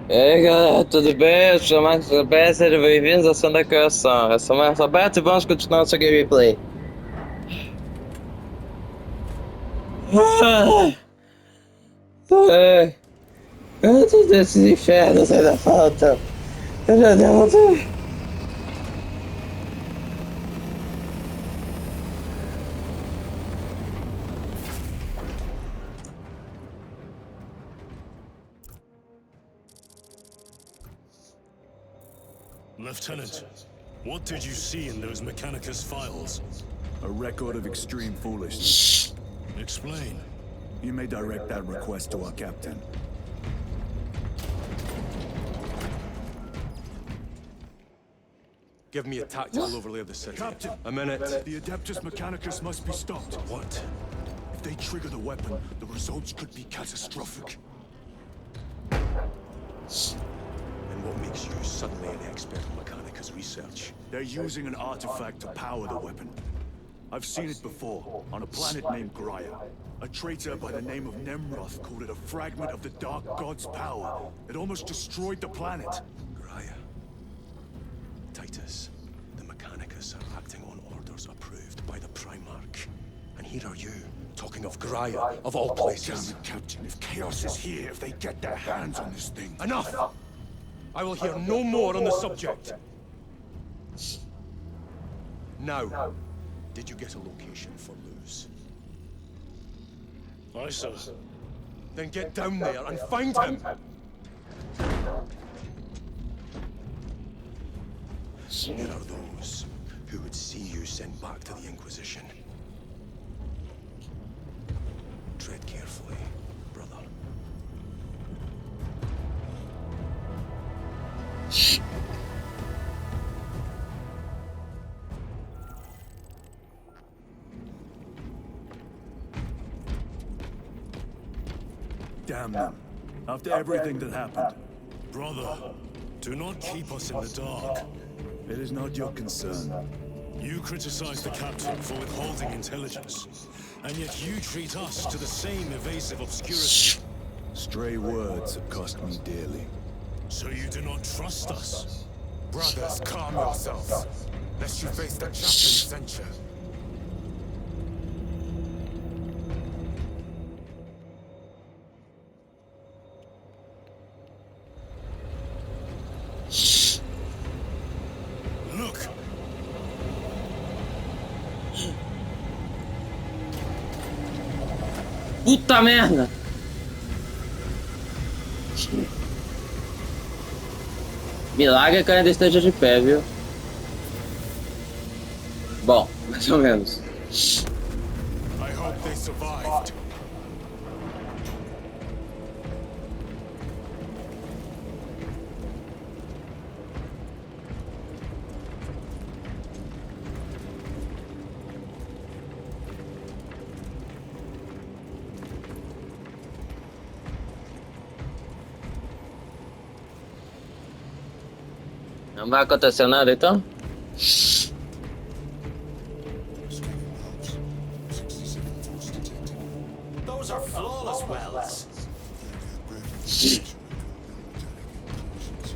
E aí galera, tudo bem? Eu sou o Marcos Roberto, sejam bem-vindos ao Som da Criação. Eu sou o Marcos Roberto e vamos continuar nossa gameplay. Ah, ai, quantos desses infernos ainda faltam? Eu já devo ter. Lieutenant, what did you see in those Mechanicus files? A record of extreme foolishness. Explain. You may direct that request to our captain. Give me a tactical overlay of the city. Captain! A minute. The Adeptus Mechanicus must be stopped. What? If they trigger the weapon, the results could be catastrophic. And what makes you suddenly an expert in Mechanicus research? They're using an artifact to power the weapon. I've seen it before, on a planet named Graia. A traitor by the name of Nemroth called it a fragment of the Dark God's power. It almost destroyed the planet. Graia. Titus, the Mechanicus are acting on orders approved by the Primarch. And here are you, talking of Graia, of all Damn places. it, Captain. If Chaos is here, if they get their hands on this thing... Enough! I will hear no more on the subject. Now, did you get a location for Luz? Aye, sir. Then get down there and find him! There are those who would see you sent back to the Inquisition. Tread carefully, brother. Damn them. After everything that happened, Brother, do not keep us in the dark. it is not your concern. You criticize the captain for withholding intelligence, and yet you treat us to the same evasive obscurity. Stray words have cost me dearly. So you do not trust us? Brothers, calm yourselves, lest you face the chaplain's censure. Look! Puta merda! Milagre que eu ainda esteja de pé, viu? Bom, mais ou menos. I hope they survived. Não vai acontecer nada então? Those are flawless wells.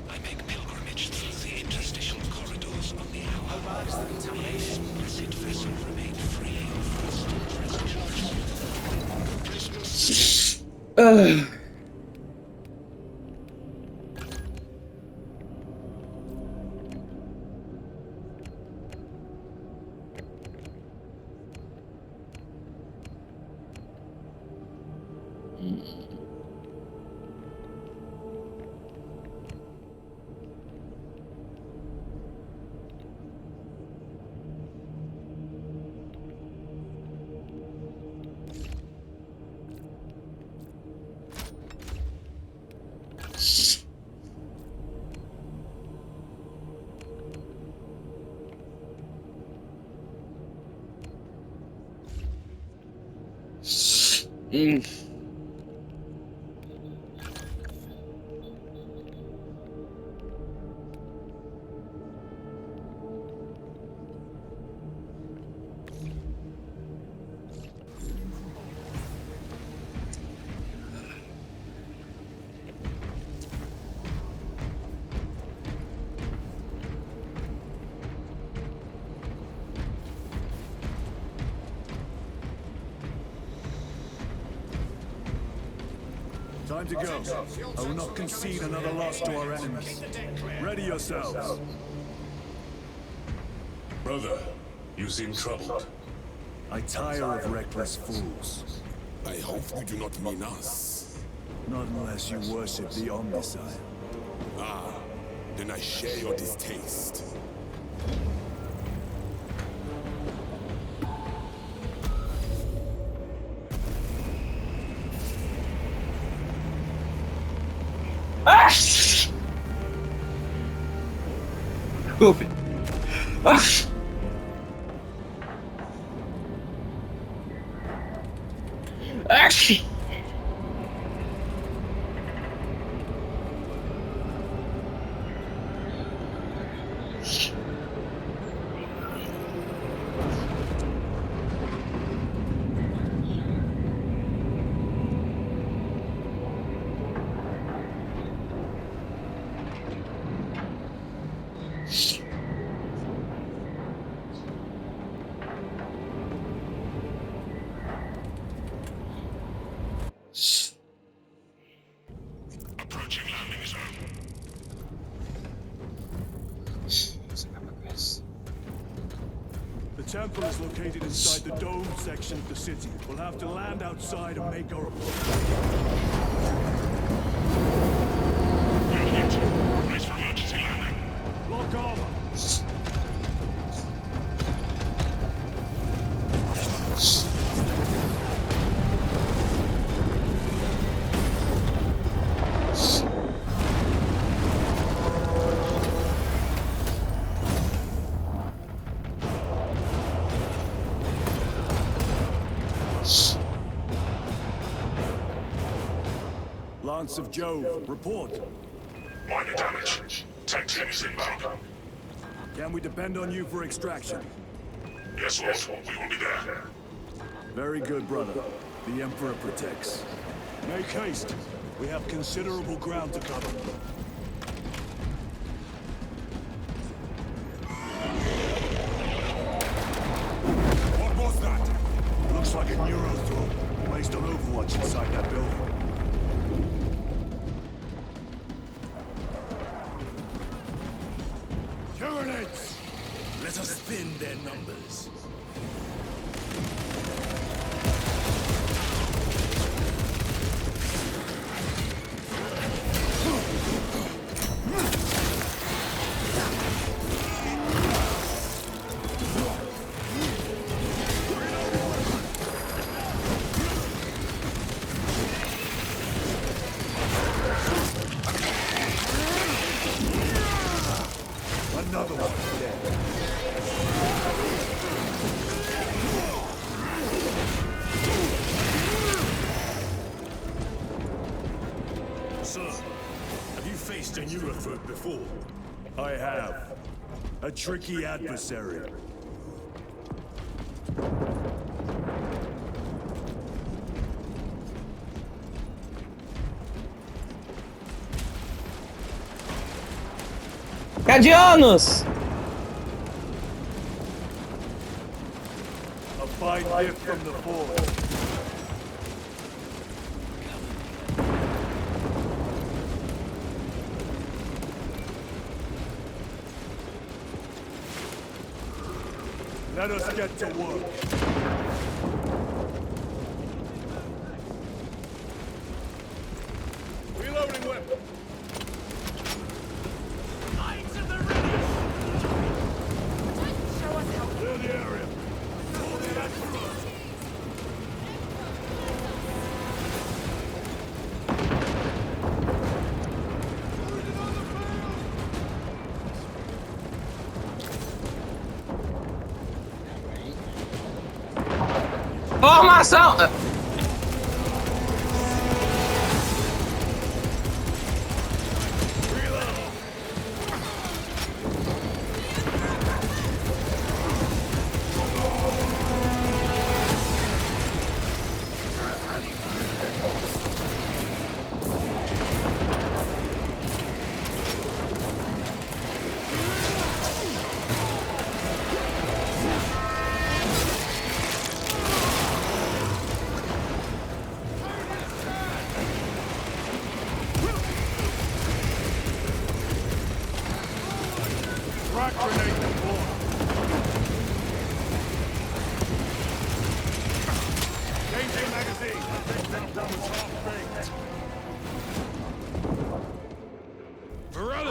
I make pilgrimage through the interstitial corridors on the hour. How bad is the contamination? Blessed vessel remained free of Ah. Hum. Time to go. I will not concede another loss to our enemies. Ready yourselves. Brother, you seem troubled. I tire of reckless fools. I hope you do not mean us. Not unless you worship the Omnicide. Ah, then I share your distaste. Ah! Desculpe. Ah! Ah! Approaching landing zone. The temple is located inside the dome section of the city. We'll have to land outside and make our approach. Brace for emergency landing. Lock armor. Lance of Jove, report. Minor damage. Tech team is inbound. Can we depend on you for extraction? Yes, Lord. We will be there. Very good, brother. The Emperor protects. Make haste. We have considerable ground to cover. What was that? Looks like a neurothrow placed on Overwatch inside that building. Tyranids! Let us thin their numbers. Another one dead. Sir, have you faced a neurothroat before? I have. A tricky adversary. Cadianos! A fine gift from the Forge. Let us get to work. Reloading weapon. Clear the area. Formação!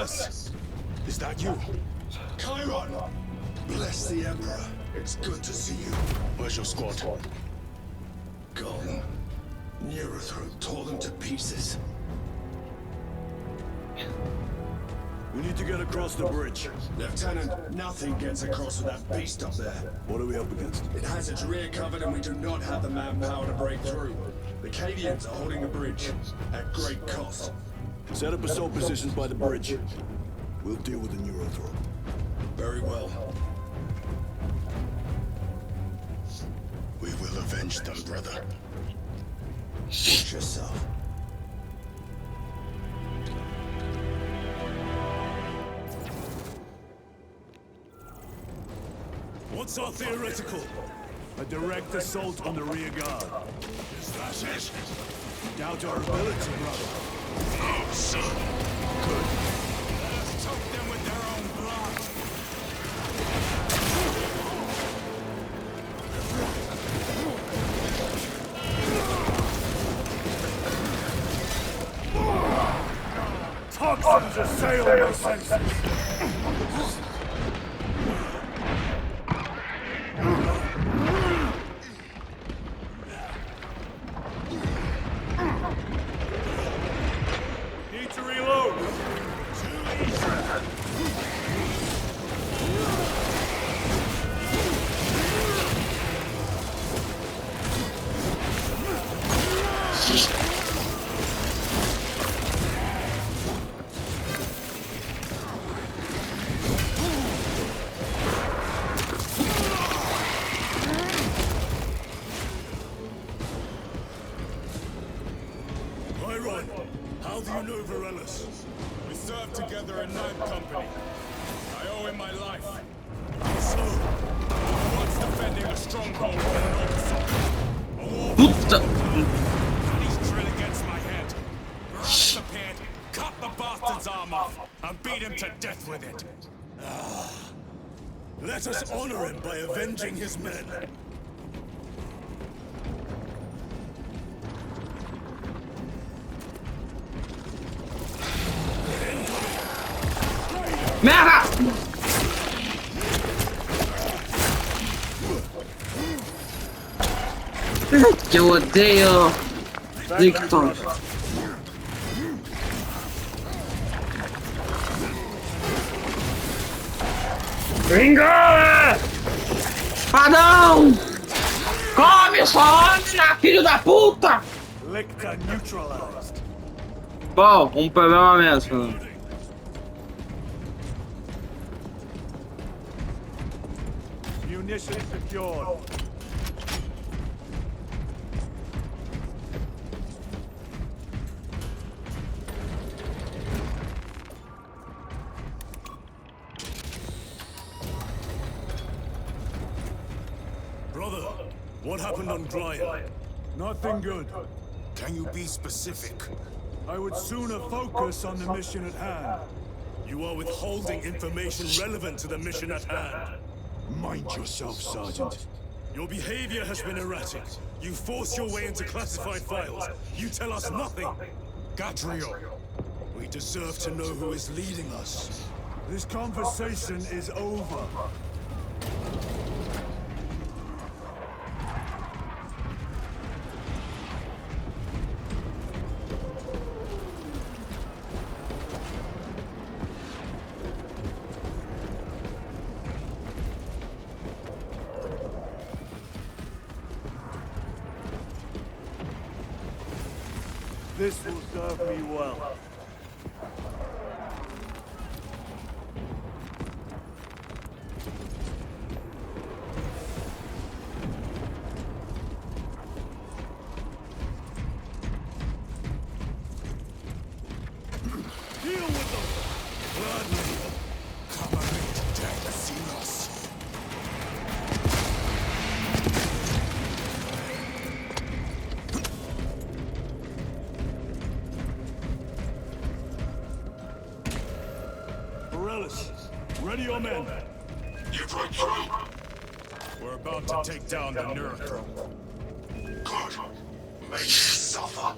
Morellis! Is that you? Chiron! Bless the Emperor. It's good to see you. Where's your squad? Gone. Neurothroat tore them to pieces. We need to get across the bridge. Lieutenant, nothing gets across with that beast up there. What are we up against? It has its rear covered and we do not have the manpower to break through. The Cadians are holding the bridge, at great cost. Set up assault positions by the bridge. We'll deal with the Neurothroat. Very well. We will avenge them, brother. Watch yourself. What's our theoretical? A direct assault on the rear guard. Is that it? Doubt our ability, brother. Oh, so. Good. Let us choke them with their own blood. Toxins assail my senses. Need to reload. Too easy. Chiron, how do you know Varellus? We served together in Ninth Company. I owe him my life. So, I was once defending a stronghold with an officer. A war and he's drill against my head. Varellus appeared, cut the bastard's arm off, and beat him to death with it. Let us honor him by avenging his men. Merda! Que eu odeio Victor. Vingar! Padrão! Come sua lâmina, filho da puta! Lictor neutralized. Bom, problema mesmo. Munition secured. Brother, what happened on Graya? Nothing good. Can you be specific? I would sooner focus on the mission at hand. You are withholding information relevant to the mission at hand. Mind yourself, Sergeant. Your behavior has been erratic. You force your way into classified files. You tell us nothing. Gadriel, we deserve to know who is leading us. This conversation is over. This will serve me well. Deal with them! Gladly. Come and meet death, Sinos. Morellis, ready your men. You break through. We're about to take down the Neurothroat. Good. Make it suffer.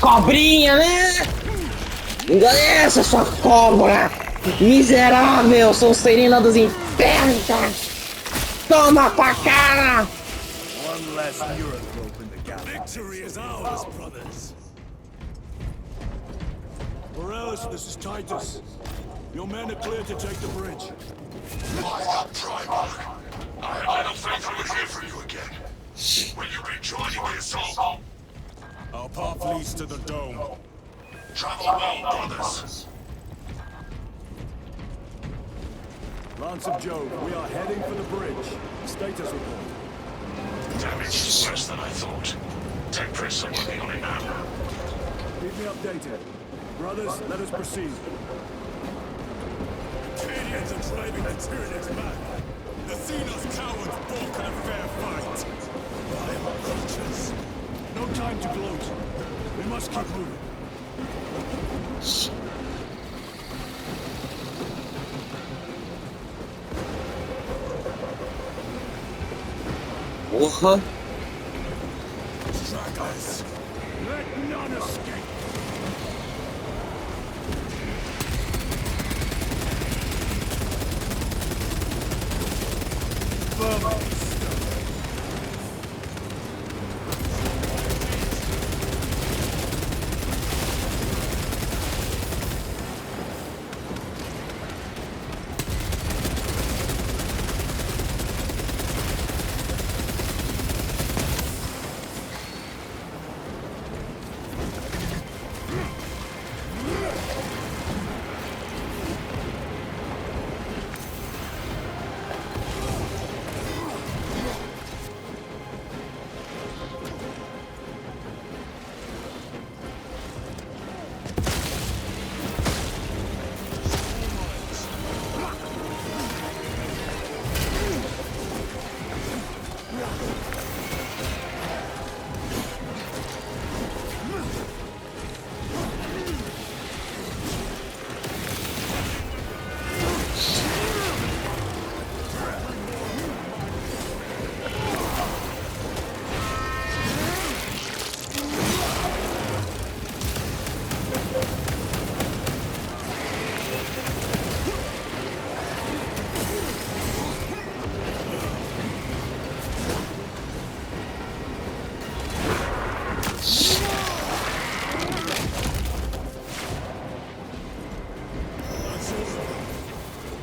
Cobrinha, né? Engole essa, sua cobra! Miserável, sou serina dos infernos! Toma pra cara! One less neurotrope in the gap. Victory is ours, brothers. Morales, this is Titus. Your men are clear to take the bridge. By the Primarch, I had little faith I would hear from you again. Will you be joining the assault? Our path leads to the dome. Travel well, brothers. Lance of Jove, we are heading for the bridge. Status report. Damage is worse than I thought. Temperatures are working on it now. Keep me updated. Brothers, let us proceed. Canadians are driving the Tyranids mad. The Xenos cowards balk at a fair fight. Vile creatures. No time to gloat. We must keep moving. Porra! Stragglers. Let none escape.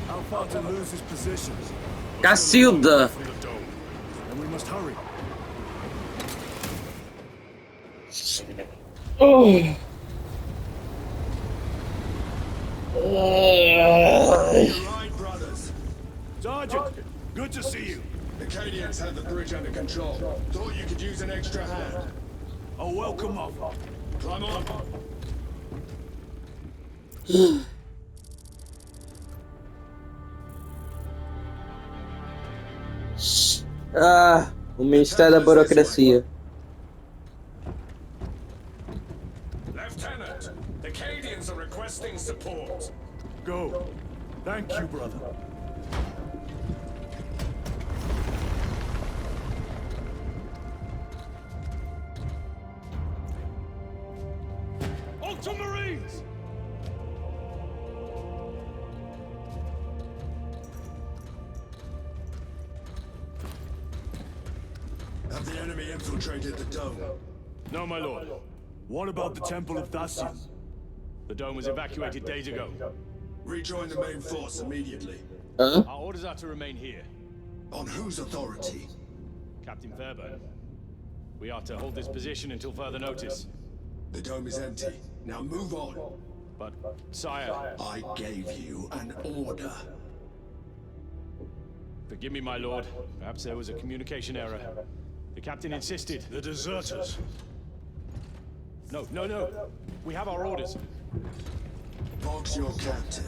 How far to lose his position? Cacilda! From the dome. And we must hurry. Oh. Right, brothers. Sergeant, good to see you. The Cadians have the bridge under control. Thought you could use an extra hand. A welcome offer. Climb on. Ah, o Ministério da Burocracia. Lieutenant, the Cadians are requesting support. Go. Thank you, brother. Ultramarines! Have the enemy infiltrated the dome? No, my lord. What about the Temple of Thasian? The dome was evacuated days ago. Rejoin the main force immediately. Hã? Our orders are to remain here. On whose authority? Captain Fairburn. We are to hold this position until further notice. The dome is empty. Now move on. But, sire, I gave you an order. forgive me, my lord. Perhaps there was a communication error. The captain insisted. The deserters. No. We have our orders. Boggs your captain.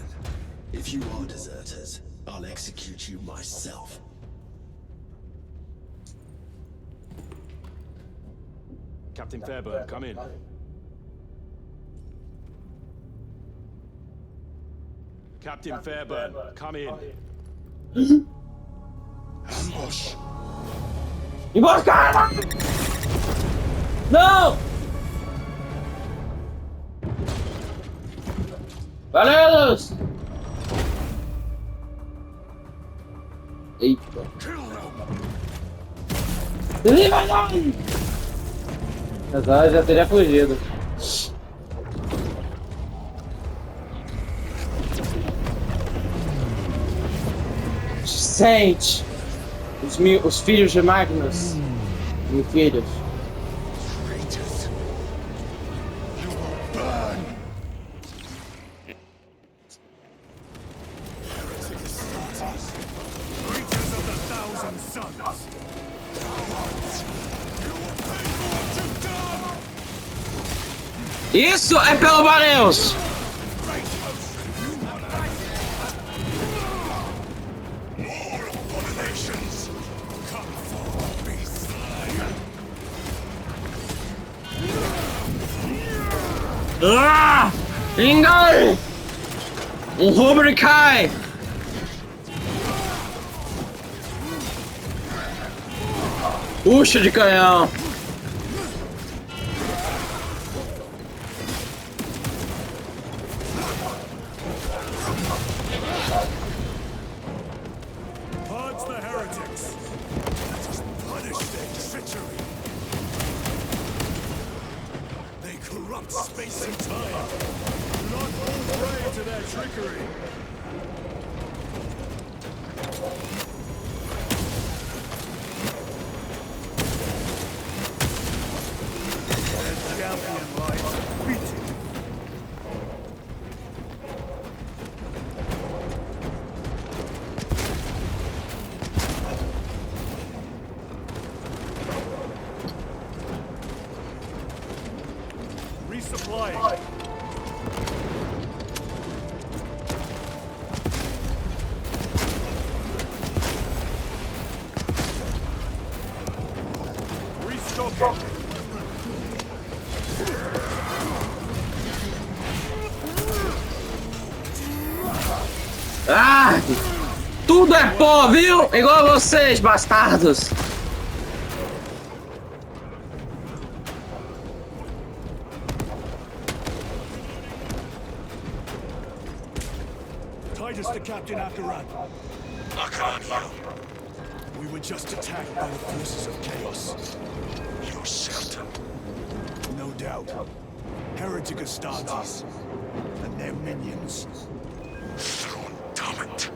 If you are deserters, I'll execute you myself. Captain Fairburn, come in. Captain Fairburn, come in. Ambush! Emboscada! Não! Valeu, Luz! Eita. Ele vai lá! Já teria fugido. Sente! Os filhos de Magnus. Meus filhos. Traitors! You will burn! Creatures of the thousand suns! Isso é pelo Bareus! Abominations! Come forth, be slain! Ah! Engole! Rubricai! Puxa de canhão! Purge the heretics! Let us punish their treachery! They corrupt space and time! Do not fall prey to their trickery! Their champion lies beating! Resupplying! Restocking! Ah! Tudo é pó, viu? Igual vocês, bastardos! Titus to Captain Akaran. Akaran here. We were just attacked by the forces of chaos. You're certain? No doubt. Heretic Astartes. And their minions. Throne, damn it.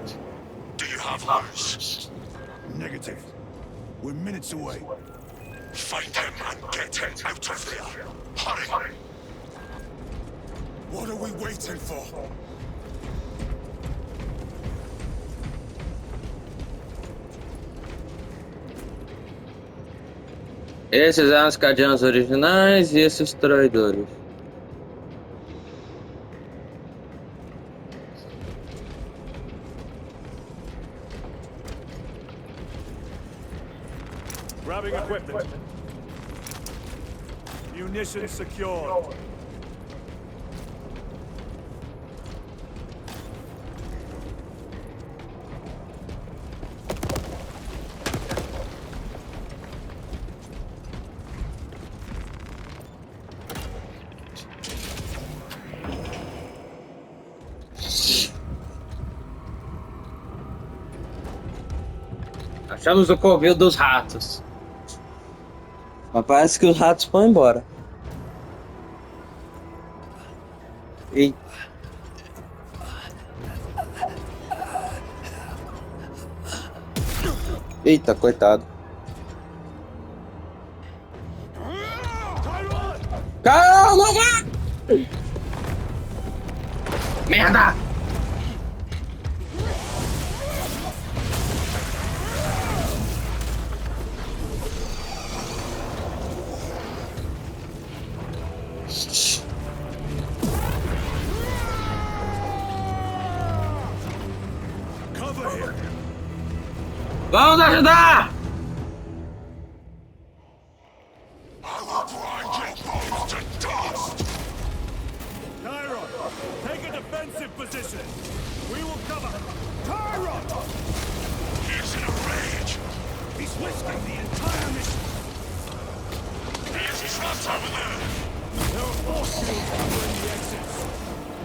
Do you have hers? Negative. We're minutes away. Find him and get him out of there. Hurry! What are we waiting for? Esses eram os cadeanos originais e esses traidores. Grabbing equipment. Munitions secured. Achamos o covil dos ratos. Mas parece que os ratos vão embora. Eita. Eita, coitado. Caramba, não vai! Merda! Cover him! Vamos ajudar! I will grind your bones to dust! Tyron, take a defensive position! We will cover! Tyron! He's in a rage! He's risking the entire mission! He is There are force shields covering the exits.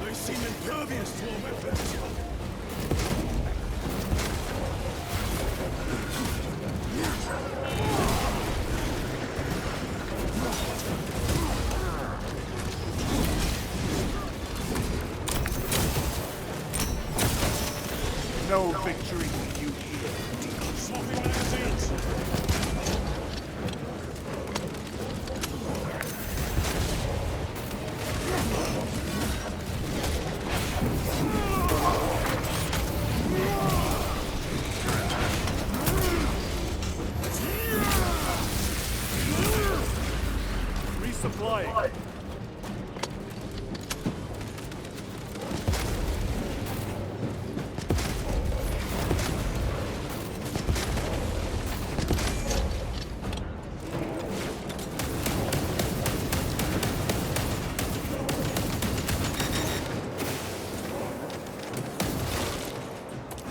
They seem impervious to our weapons. No victory for you here. Swapping magazines. Resupplying.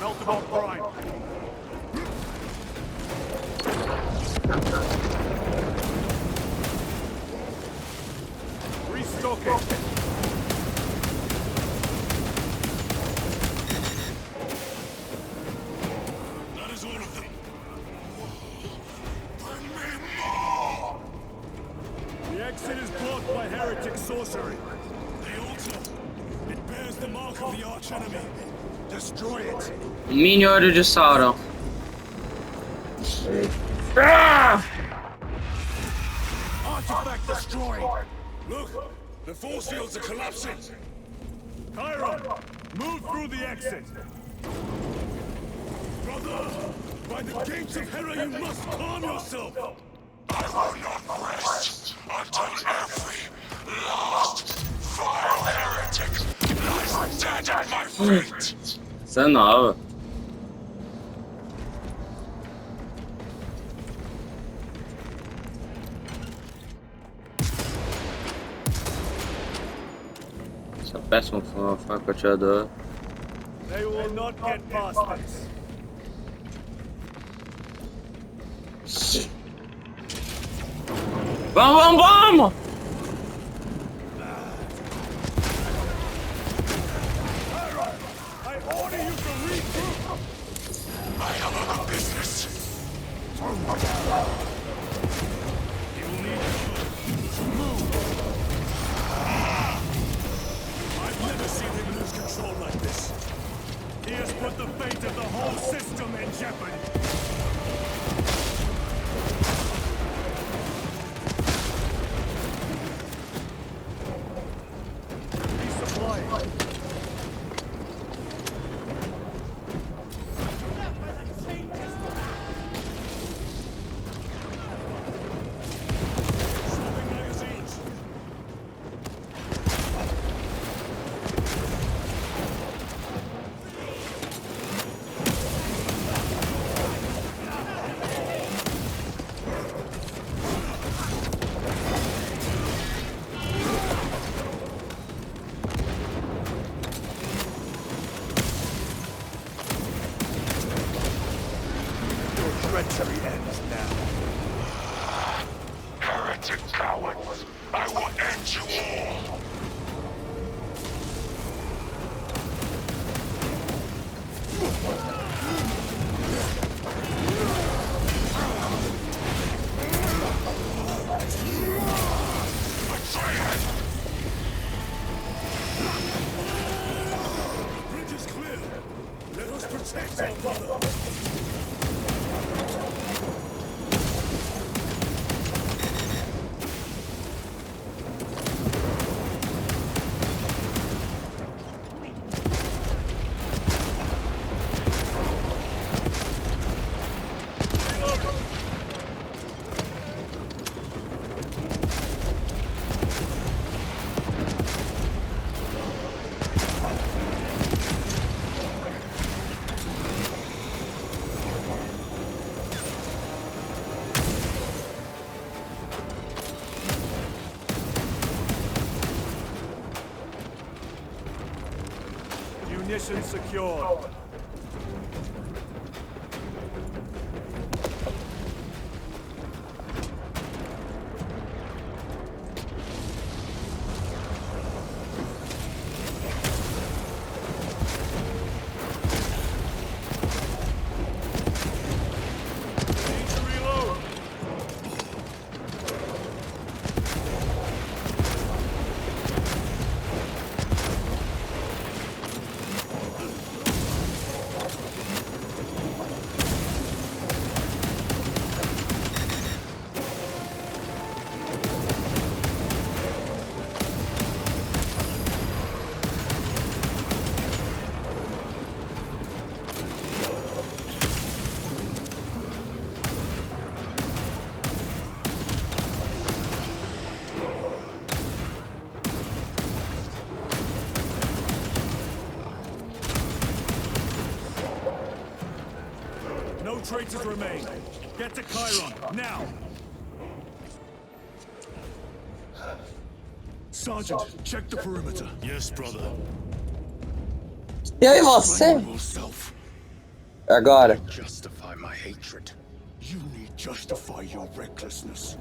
Meltable prime. Restocking. That is all of them. The exit is blocked by heretic sorcery. The altar. It bears the mark of the archenemy. Destroy it. Miniolho de Sauron. Artifact destroyed. Look, the force fields are collapsing. Chiron, move through the exit. Brother, by the gates of Hera, you must calm yourself. I will not rest until every last vile heretic lies dead at my feet. Essa é nova. Essa é péssima faca atirador. They will not get past this. Vamos, vamos! I order you to regroup. I have other business. You will need to move. I've never seen him lose control like this. He has put the fate of the whole system in jeopardy. Resupplying. Swapping magazines. Your treachery ends now. Heretic cowards, I will end you all. The bridge is clear. Let us protect our brother. Munitions secured. traitors remain. Get to Chiron, now! Sergeant, check the perimeter. Yes, brother. E aí você? Blame yourself. Agora. Justify my hatred. You need justify your recklessness.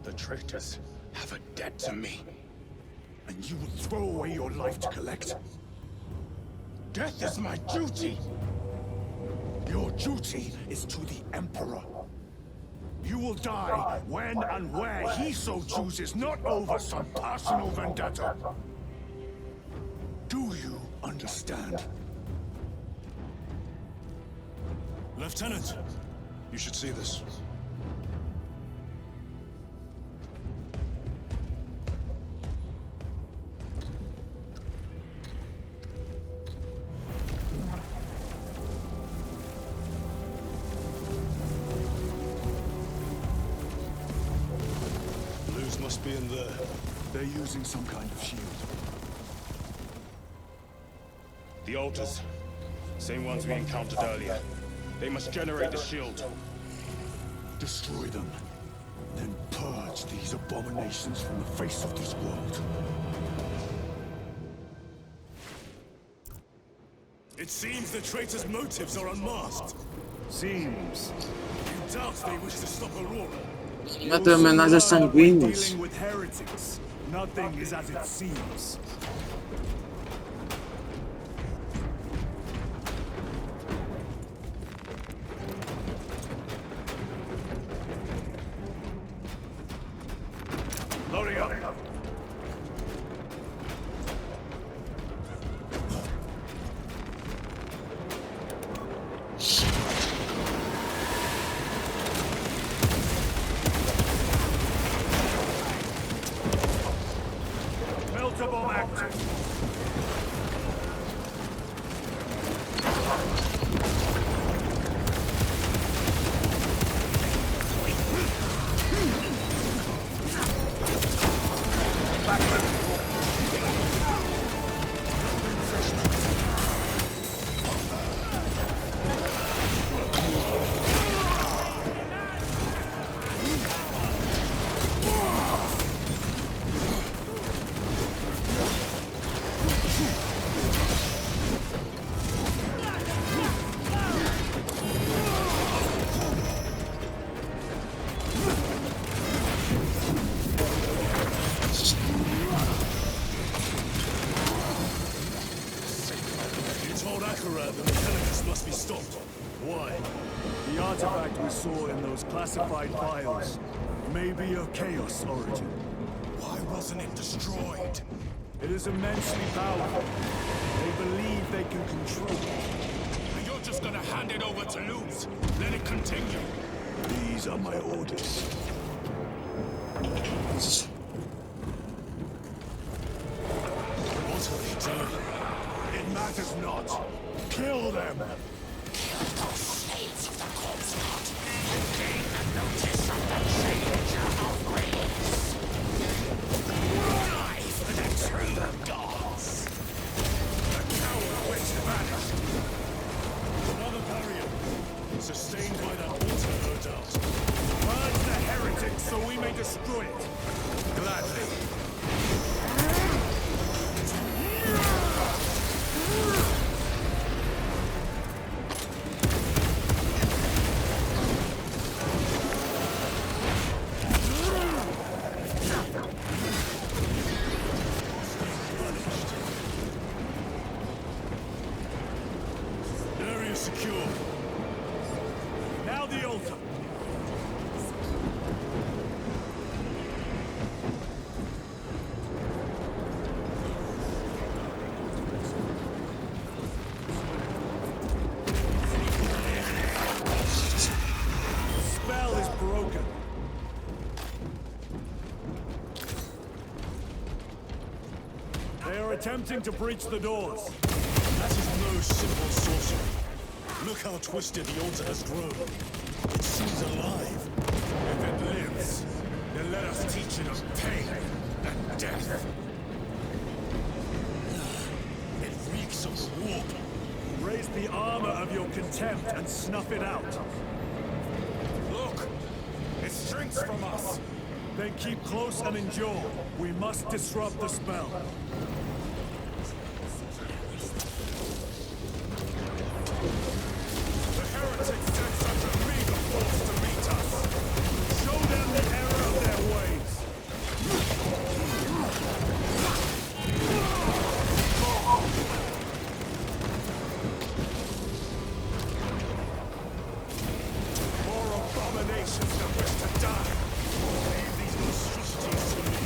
The traitors have a debt to me. And you will throw away your life to collect. Death is my duty. Your duty is to the Emperor. You will die when and where he so chooses, not over some personal vendetta. Do you understand? Lieutenant, you should see this. Blues must be in there. They're using some kind of shield. The altars. Same ones we encountered earlier. They must generate the shield. Destroy them. Then purge these abominations from the face of this world. It seems the traitors' motives are unmasked. Seems. You doubt they wish to stop Aurora. Vai ter homenagem a sanguíneos. Dealing with heretics. Nothing is as it seems. Loading up. Melter bomb active. You told Akarat that the Mechanicus must be stopped. Why? The artifact we saw in those classified files may be of Chaos origin. Why wasn't it destroyed? It is immensely powerful. They believe they can control it. And you're just gonna hand it over to Luz. Let it continue. These are my orders. What are they doing? It matters not. Kill them! Another barrier. Sustained by that altar, no doubt. Purge the heretics so we may destroy it. Gladly. Area secure. Now the altar. Spell is broken. They are attempting to breach the doors. That is no simple sorcery. Look how twisted the altar has grown. It seems alive. If it lives, then let us teach it of pain and death. It reeks of warp. Raise the armor of your contempt and snuff it out. Look! It shrinks from us! Then keep close and endure. We must disrupt the spell. The heretics sent such a meager force to meet us! Show them the error of their ways. More abominations that wish to die! Leave these monstrosities to me!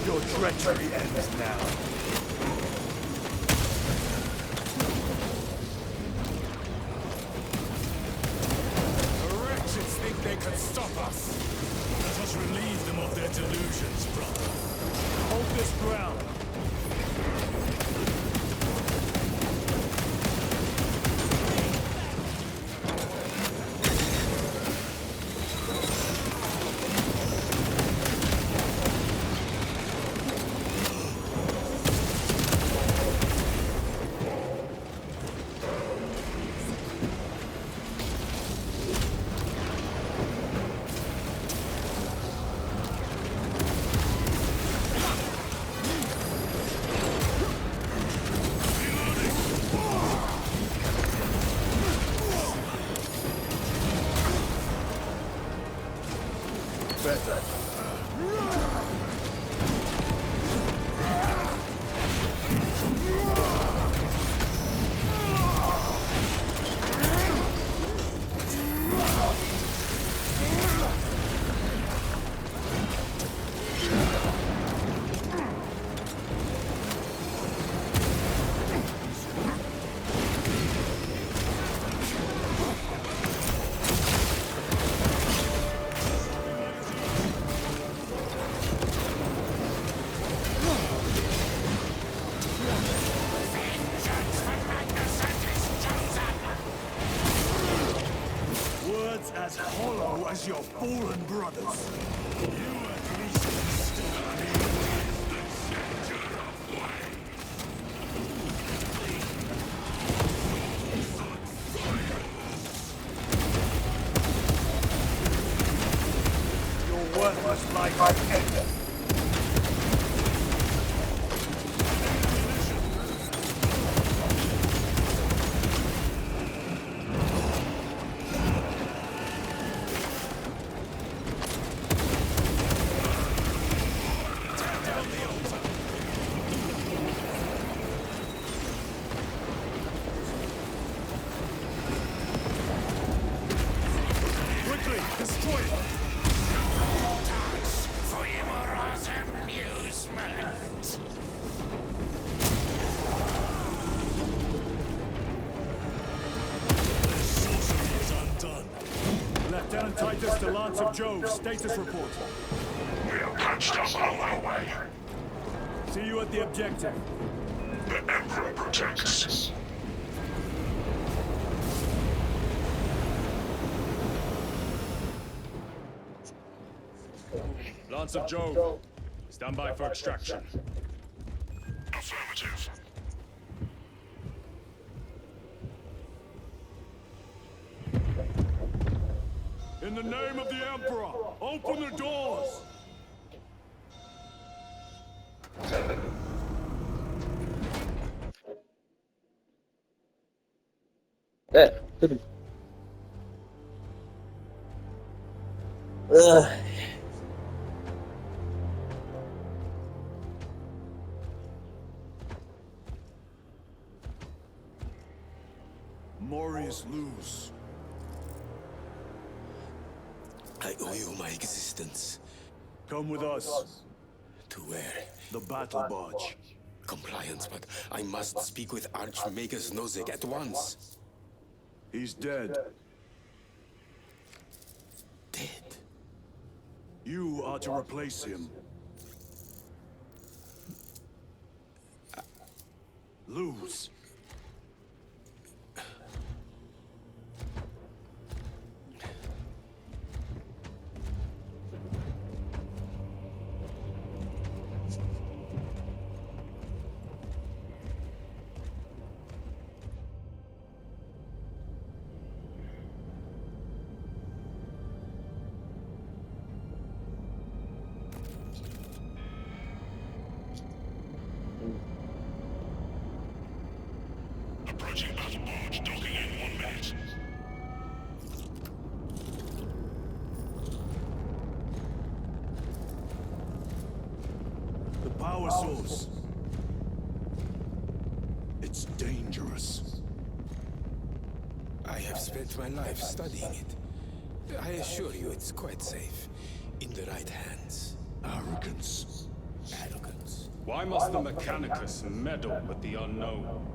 Your treachery ends now. The wretches think they can stop us! Let us relieve them of their delusions, brother. Hold this ground. Words as hollow as your fallen brothers. Your worthless life has ended. Quickly, destroy it! For Imora's amusement. Sorcery is undone. Lieutenant Titus to Lance of Jove, status report. We have patched up our way. See you at the objective. The Emperor protects. Lance of Jove, stand by for extraction. Affirmative. In the name of the Emperor, open the doors! Tudo. Ugh. Morius lose. I owe you my existence. Come with us. To where? The battle barge. Compliance, but I must speak with Archmagus Nozick at once. He's dead. Dead. You are to replace him. Lose. Approaching battle barge, docking in 1 minute. The power source. It's dangerous. I have spent my life studying it. I assure you it's quite safe. In the right hands. Arrogance. Arrogance. Why must the Mechanicus meddle with the unknown?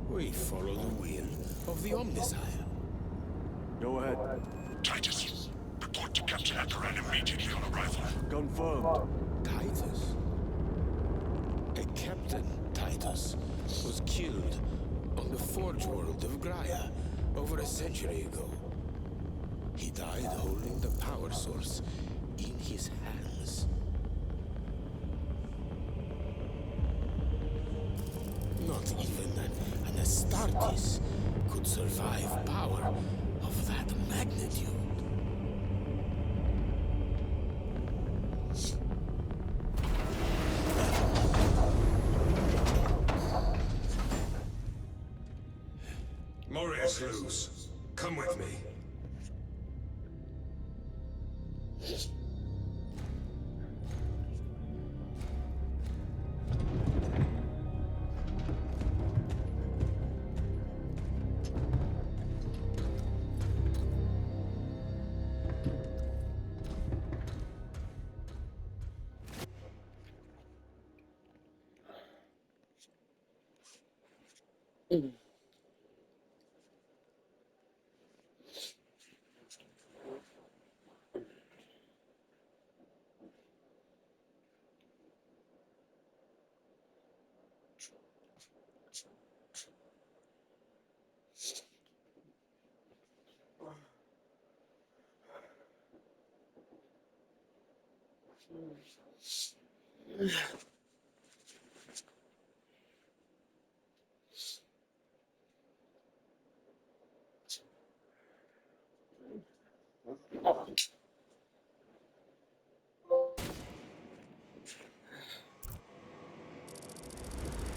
We follow the will of the Omniscient. Go ahead. Titus, report to Captain Akaran immediately on arrival. Confirmed. Titus? A Captain Titus was killed on the Forge world of Graia over a century ago. He died holding the power source in his hands. Not even an Astartes could survive power of that magnitude. Morius Luz, come with me.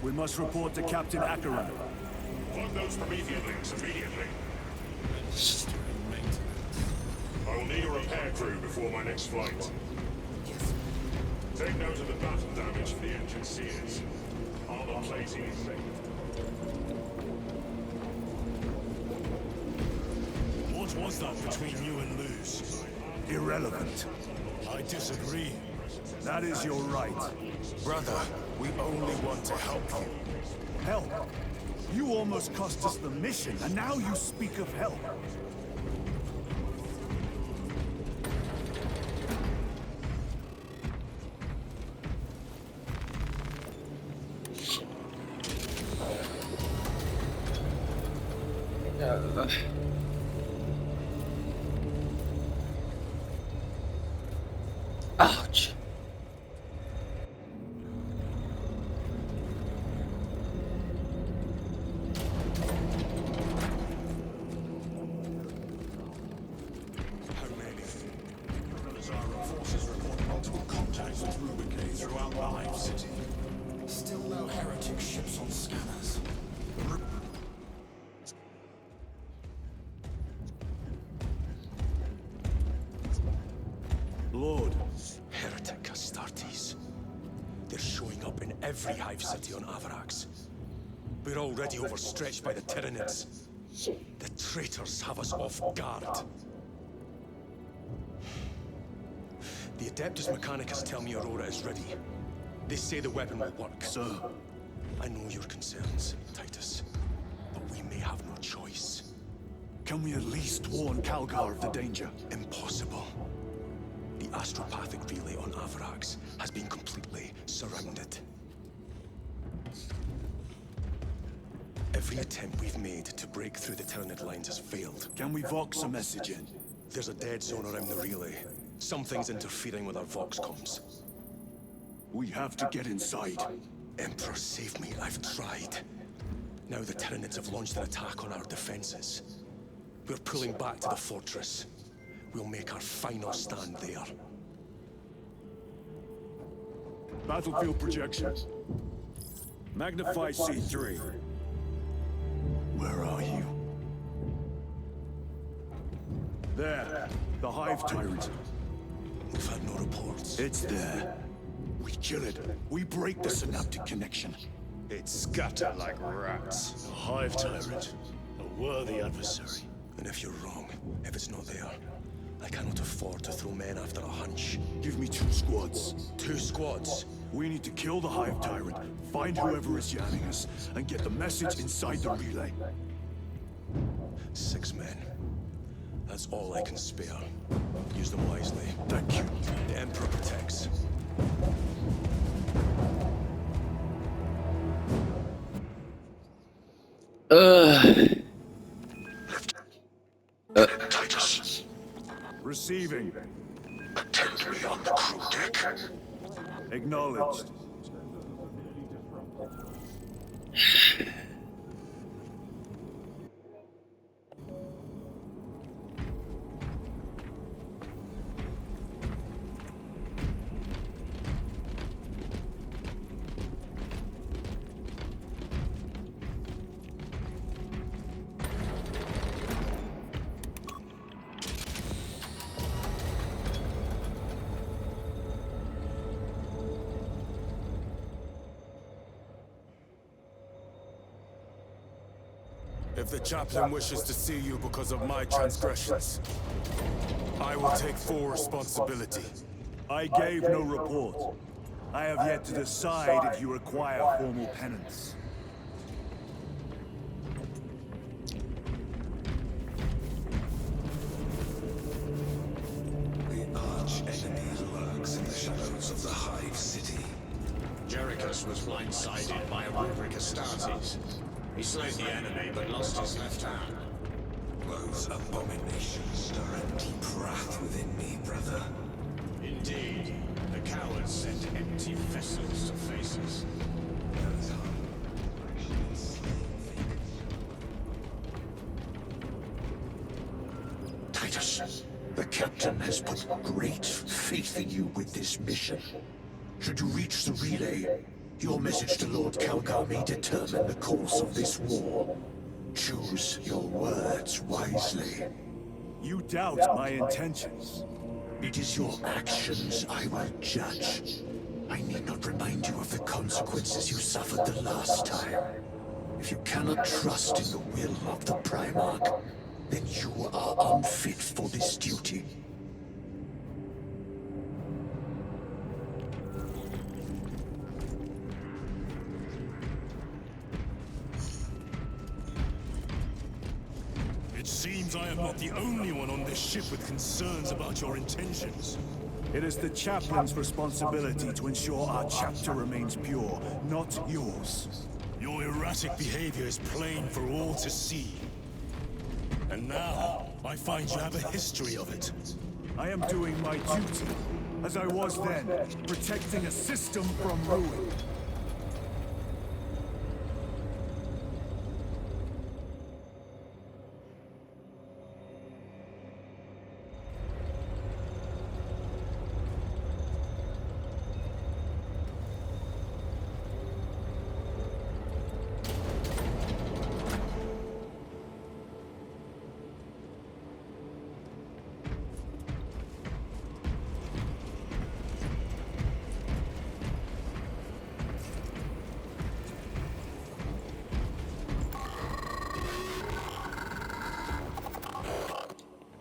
We must report to Captain Akaran. Plug those Promethean links immediately. I will need a repair crew before my next flight. Take note of the battle damage for the engine sears. Armor plating is safe. What was that between you and Luz? Irrelevant. I disagree. That is your right. Brother, we only want to help you. Help? You almost cost us the mission, and now you speak of help. Ouch. How many? Zara forces report multiple contacts with Rubicay throughout the Hive City. Still no heretic ships on scanners. Lord, Heretic Astartes. They're showing up in every Hive City on Avarax. We're already overstretched by the Tyranids. The traitors have us off guard. The Adeptus Mechanicus tell me Aurora is ready. They say the weapon will work. sir. I know your concerns, Titus, but we may have no choice. Can we at least warn Calgar of the danger? Impossible. The astropathic relay on Avarax has been completely surrounded. Every attempt we've made to break through the Tyranid lines has failed. Can we vox a message in? There's a dead zone around the relay. Something's interfering with our vox comms. We have to get inside. Emperor, save me. I've tried. Now the Tyranids have launched an attack on our defenses. We're pulling back to the fortress. We'll make our final stand there. Battlefield projections. Magnify C3. Where are you? There. The Hive Tyrant. We've had no reports. It's there. We kill it. We break the synaptic connection. It's scattered like rats. A Hive Tyrant. A worthy adversary. And if you're wrong, if it's not there, I cannot afford to throw men after a hunch. Give me 2 squads. 2 squads. We need to kill the Hive Tyrant, find whoever is jamming us, and get the message inside the relay. 6 men. That's all I can spare. Use them wisely. Thank you. The Emperor protects. Titus, Receiving. attend me on the crew deck. Acknowledged. If the chaplain wishes to see you because of my transgressions, I will take full responsibility. I gave no report. I have yet to decide if you require formal penance. The arch-enemy lurks in the shadows of the Hive City. Jerichus was blindsided by a rubric Astartes. He slayed the enemy, but lost his left hand. Those abominations stir a deep wrath within me, brother. Indeed, the cowards sent empty vessels to face us. Titus, the captain has put great faith in you with this mission. Should you reach the relay, your message to Lord Calgar may determine the course of this war. Choose your words wisely. You doubt my intentions. It is your actions I will judge. I need not remind you of the consequences you suffered the last time. If you cannot trust in the will of the Primarch, then you are unfit for this duty. It seems I am not the only one on this ship with concerns about your intentions. It is the chaplain's responsibility to ensure our chapter remains pure, not yours. Your erratic behavior is plain for all to see. And now, I find you have a history of it. I am doing my duty, as I was then, protecting a system from ruin.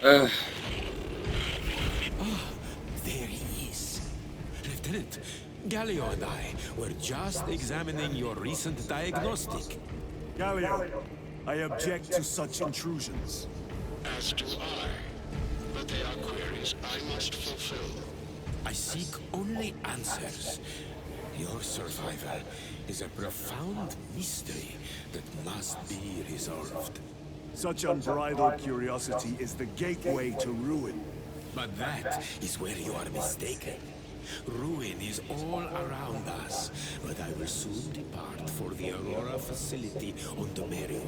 Ugh. There he is. Lieutenant, Gallio and I were just examining your recent diagnostic. Gallio, I object to such intrusions. As do I. But they are queries I must fulfill. I seek only answers. Your survival is a profound mystery that must be resolved. Such unbridled curiosity is the gateway to ruin. But that is where you are mistaken. Ruin is all around us, but I will soon depart for the Aurora facility on Domerium.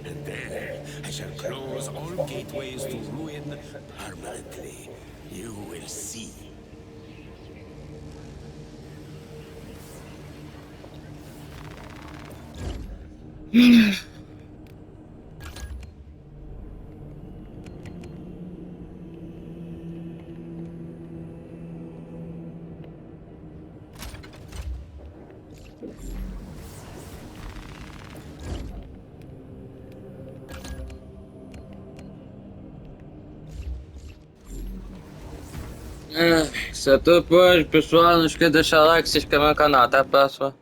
And there, I shall close all gateways to ruin permanently. You will see. Se é tudo por hoje, pessoal. Não esqueça de deixar like, se inscrever no canal. Até a próxima.